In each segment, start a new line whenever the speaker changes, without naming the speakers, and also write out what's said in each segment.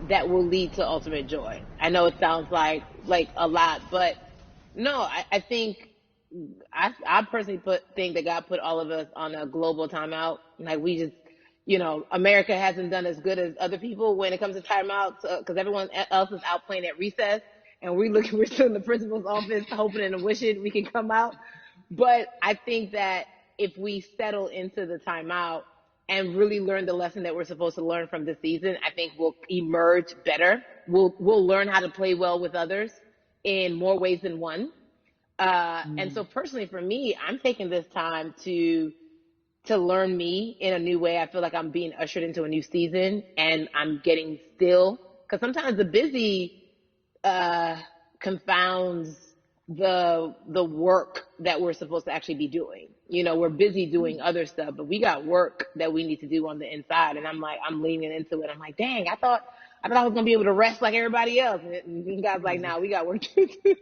that will lead to ultimate joy. I know it sounds like a lot, but no, I think I personally think that God put all of us on a global timeout. Like we just, America hasn't done as good as other people when it comes to timeouts because everyone else is out playing at recess, and we're still in the principal's office hoping and wishing we can come out. But I think that if we settle into the timeout and really learn the lesson that we're supposed to learn from this season, I think we'll emerge better. We'll learn how to play well with others in more ways than one. And so personally for me, I'm taking this time to learn me in a new way. I feel like I'm being ushered into a new season, and I'm getting still, because sometimes the busy confounds the work that we're supposed to actually be doing. We're busy doing other stuff, but we got work that we need to do on the inside. And I'm leaning into it. I'm like, dang, I thought I was gonna be able to rest like everybody else. And God's like, nah, we got work to do.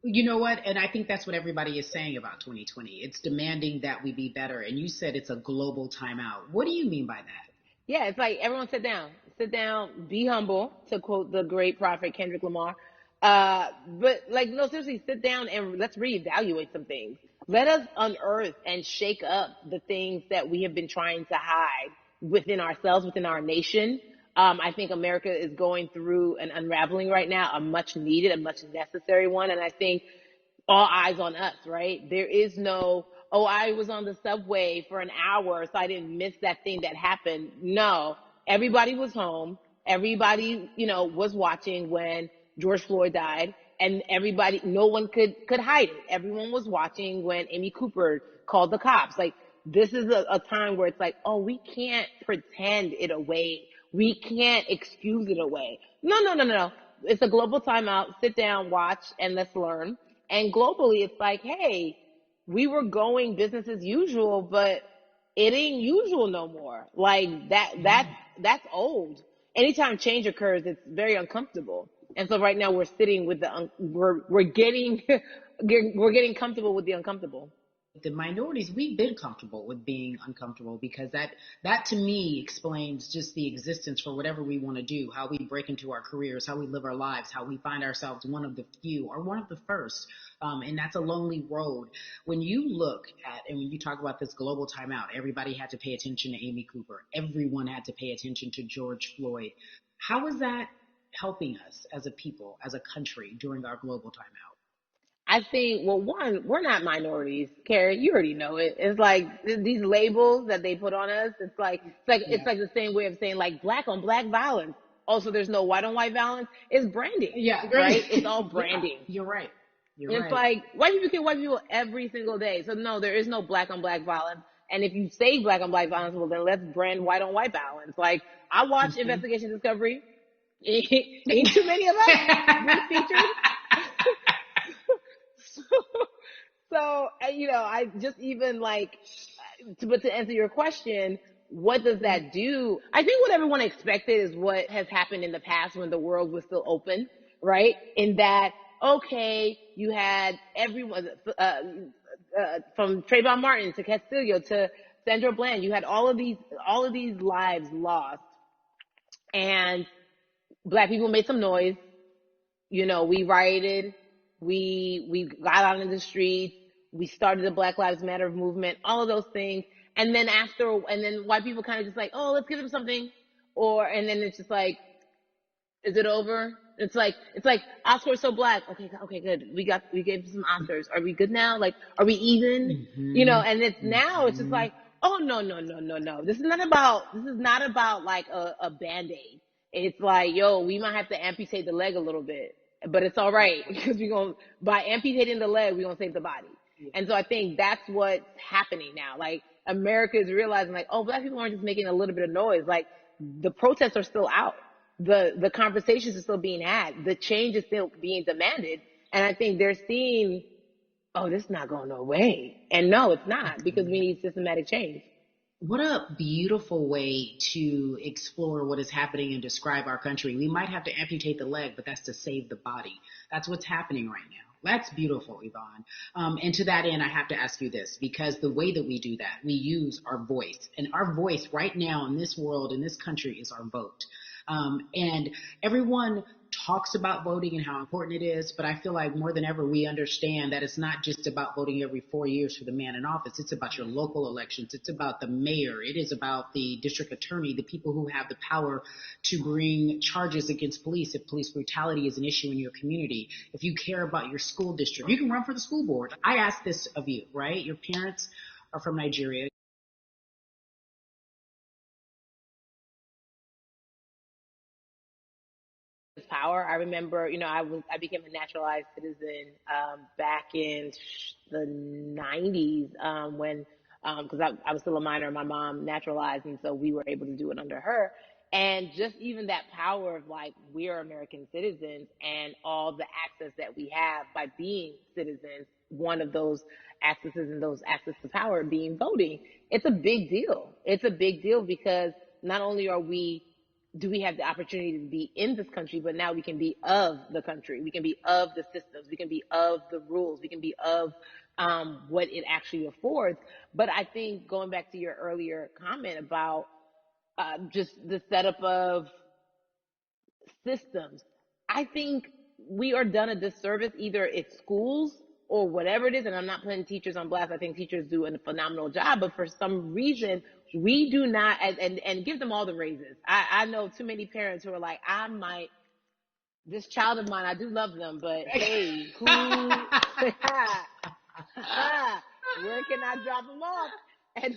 You know what? And I think that's what everybody is saying about 2020. It's demanding that we be better. And you said it's a global timeout. What do you mean by that?
Yeah, it's like everyone sit down, be humble, to quote the great prophet Kendrick Lamar. But like, no, seriously, sit down and let's reevaluate some things. Let us unearth and shake up the things that we have been trying to hide within ourselves, within our nation. I think America is going through an unraveling right now, a much needed, a much necessary one. And I think all eyes on us, right? There is no, oh, I was on the subway for an hour, so I didn't miss that thing that happened. No, everybody was home. Everybody, was watching when George Floyd died, and everybody, no one could hide it. Everyone was watching when Amy Cooper called the cops. Like, this is a time where it's like, oh, we can't pretend it away. We can't excuse it away. No, no, no, no, no. It's a global timeout. Sit down, watch, and let's learn. And globally, it's like, hey, we were going business as usual, but it ain't usual no more. Like that's old. Anytime change occurs, it's very uncomfortable. And so right now we're sitting with we're getting we're getting comfortable with the uncomfortable.
The minorities, we've been comfortable with being uncomfortable, because that to me explains just the existence for whatever we want to do, how we break into our careers, how we live our lives, how we find ourselves one of the few or one of the first. And that's a lonely road. When you look at, and when you talk about this global timeout, everybody had to pay attention to Amy Cooper. Everyone had to pay attention to George Floyd. How is that helping us as a people, as a country, during our global timeout?
I think, well, one, we're not minorities, Carrie. You already know it. It's like these labels that they put on us. It's
Yeah.
like the same way of saying like black on black violence. Also, there's no white on white violence. It's branding,
Yeah,
right?
great.
It's all
Yeah,
branding.
you're right. You're
It's
right.
like white people kill white people every single day. So no, there is no black on black violence. And if you say black on black violence, well then let's brand white on white violence. Like I watch
Mhm.
Investigation Discovery. Ain't too many of us being featured. So, I just even like, but to answer your question, what does that do? I think what everyone expected is what has happened in the past when the world was still open, right? In that, okay, you had everyone, from Trayvon Martin to Castillo to Sandra Bland, you had all of these lives lost, and black people made some noise. We rioted, we got out in the streets, we started the Black Lives Matter movement, all of those things. And then white people kind of just like, oh, let's give them something. And then it's just like, is it over? It's like Oscars so black. Okay, okay, good. We gave some Oscars. Are we good now? Like, are we even?
Hmm.
And it's just
Hmm.
like, oh no, no, no, no, no. This is not about like a band-aid. It's like, yo, we might have to amputate the leg a little bit, but it's all right because by amputating the leg, we're gonna save the body. And so I think that's what's happening now. Like America is realizing like, oh, black people aren't just making a little bit of noise. Like the protests are still out. The conversations are still being had. The change is still being demanded. And I think they're seeing, oh, this is not going no way. And no, it's not, because we need systematic change.
What a beautiful way to explore what is happening and describe our country. We might have to amputate the leg, but that's to save the body. That's what's happening right now. That's beautiful, Yvonne. And to that end, I have to ask you this, because the way that we do that, we use our voice. And our voice right now in this world, in this country, is our vote. And everyone talks about voting and how important it is, but I feel like more than ever we understand that it's not just about voting every 4 years for the man in office. It's about your local elections. It's about the mayor. It is about the district attorney, the people who have the power to bring charges against police if police brutality is an issue in your community. If you care about your school district, you can run for the school board. I ask this of you, right? Your parents are from Nigeria.
Power. I remember, I became a naturalized citizen back in the 90s when, because I was still a minor, my mom naturalized, and so we were able to do it under her. And just even that power of like, we're American citizens and all the access that we have by being citizens, one of those accesses and those access to power being voting, it's a big deal. It's a big deal because not only do we have the opportunity to be in this country, but now we can be of the country. We can be of the systems. We can be of the rules. We can be of what it actually affords. But I think going back to your earlier comment about just the setup of systems, I think we are done a disservice. Either it's schools or whatever it is, and I'm not putting teachers on blast. I think teachers do a phenomenal job, but for some reason we do not, and give them all the raises. I know too many parents who are like, this child of mine, I do love them, but hey, who where can I drop them off? And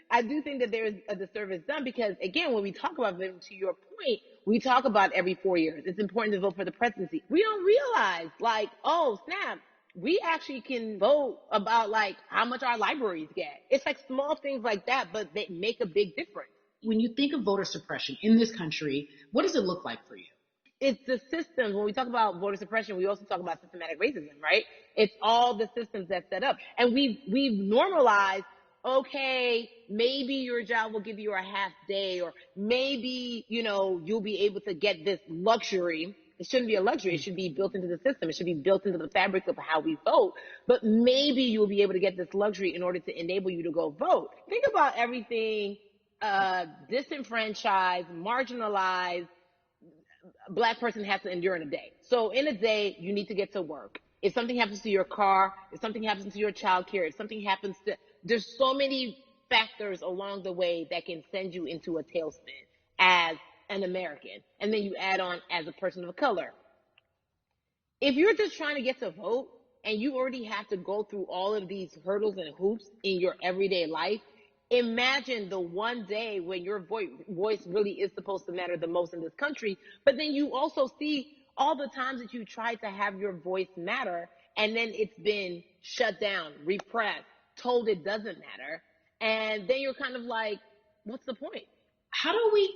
I do think that there is a disservice done because, again, when we talk about voting, to your point, we talk about every 4 years. It's important to vote for the presidency. We don't realize, like, oh, snap, we actually can vote about, like, how much our libraries get. It's like small things like that, but they make a big difference.
When you think of voter suppression in this country, what does it look like for you?
It's the systems. When we talk about voter suppression, we also talk about systematic racism, right? It's all the systems that set up. And we've normalized, okay, maybe your job will give you a half day, or maybe, you'll be able to get this luxury. It shouldn't be a luxury. It should be built into the system. It should be built into the fabric of how we vote. But maybe you'll be able to get this luxury in order to enable you to go vote. Think about everything disenfranchised, marginalized Black person has to endure in a day. So in a day, you need to get to work. If something happens to your car, if something happens to your child care, if something happens to, there's so many factors along the way that can send you into a tailspin as an American. And then you add on as a person of color. If you're just trying to get to vote and you already have to go through all of these hurdles and hoops in your everyday life, imagine the one day when your voice really is supposed to matter the most in this country. But then you also see all the times that you tried to have your voice matter, and then it's been shut down, repressed, told it doesn't matter. And then you're kind of like, what's the point?
How do we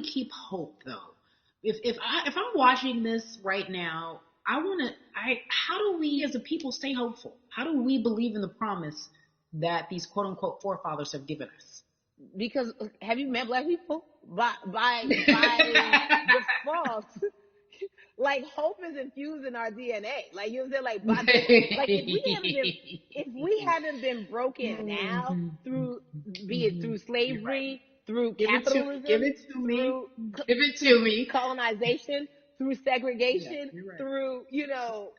keep hope though? If I'm watching this right now, how do we as a people stay hopeful? How do we believe in the promise that these quote unquote forefathers have given us?
Because have you met Black people? By default, like hope is infused in our DNA. Like, you know what I'm saying? Like, like if we haven't been broken now through, be it through
You're right.
slavery, through
Give
capitalism,
it to me.
through
Give it
through
to me.
colonization, through
Yeah,
segregation,
you're right.
through,
Mm,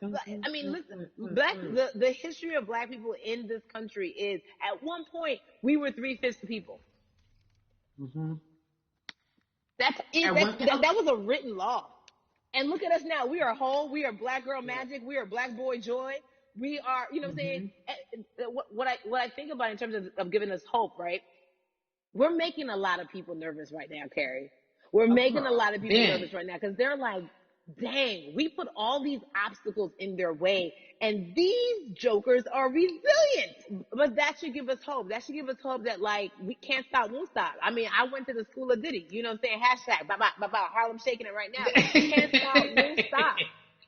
mm,
I mean,
mm,
listen,
mm, mm,
black
mm.
the history of Black people in this country is, at one point we were 3/5 the people.
Mhm.
That's it.
At one,
That was a written law. And look at us now. We are whole. We are Black girl
yeah.
magic. We are Black boy joy. We are, what I'm saying?
Hmm.
What I think about in terms of giving us hope, right? We're making a lot of people nervous right now, Carrie. We're
Oh,
making a
girl.
lot of people
Ben.
nervous right now because they're like, dang, we put all these obstacles in their way, and these jokers are resilient. But that should give us hope. That should give us hope that, like, we can't stop, won't stop. I mean, I went to the school of Diddy, you know what I'm saying? Hashtag, Harlem shaking it right now. Can't stop, won't stop.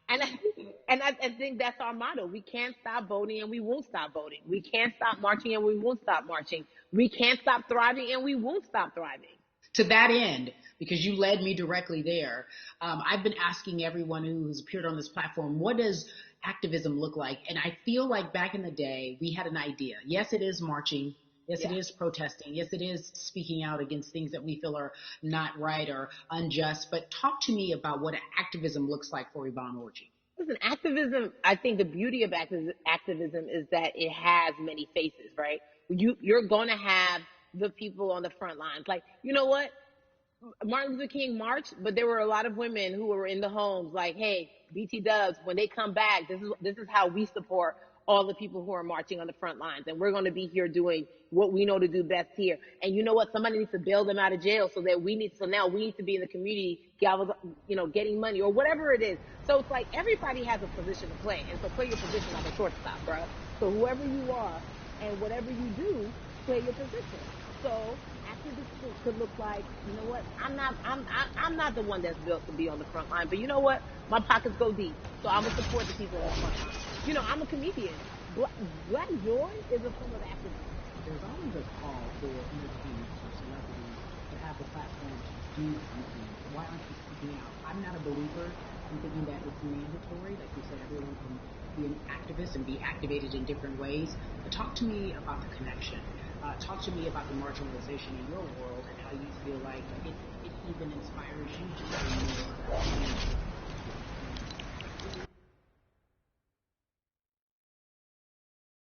And I think that's our motto. We can't stop voting and we won't stop voting. We can't stop marching and we won't stop marching. We can't stop thriving and we won't stop thriving.
To that end, because you led me directly there, I've been asking everyone who's appeared on this platform, what does activism look like? And I feel like back in the day, we had an idea. Yes, it is marching. Yes, it
Yeah.
is protesting. Yes, it is speaking out against things that we feel are not right or unjust. But talk to me about what activism looks like for Yvonne Orji.
Listen, activism, I think the beauty of activism is that it has many faces, right? You're going to have the people on the front lines. Like, you know what? Martin Luther King marched, but there were a lot of women who were in the homes like, hey, BT Dubs, when they come back, this is how we support all the people who are marching on the front lines. And we're going to be here doing what we know to do best here. And you know what? Somebody needs to bail them out of jail so now we need to be in the community, getting money or whatever it is. So it's like everybody has a position to play. And so play your position like a shortstop, bro. So whoever you are and whatever you do, play your position. So activism could look like, you know what? I'm not the one that's built to be on the front line, but you know what? My pockets go deep, so I'm gonna support the people on the front line. I'm a comedian. Black joy is a form of activism.
There's always a call for entertainers or celebrities to have the platform to do something. Why aren't you speaking out? I'm not a believer in thinking that it's mandatory. Like you said, everyone can be an activist and be activated in different ways. But talk to me about the connection. Talk to me about the marginalization in your world and how you feel like it even inspires you to do more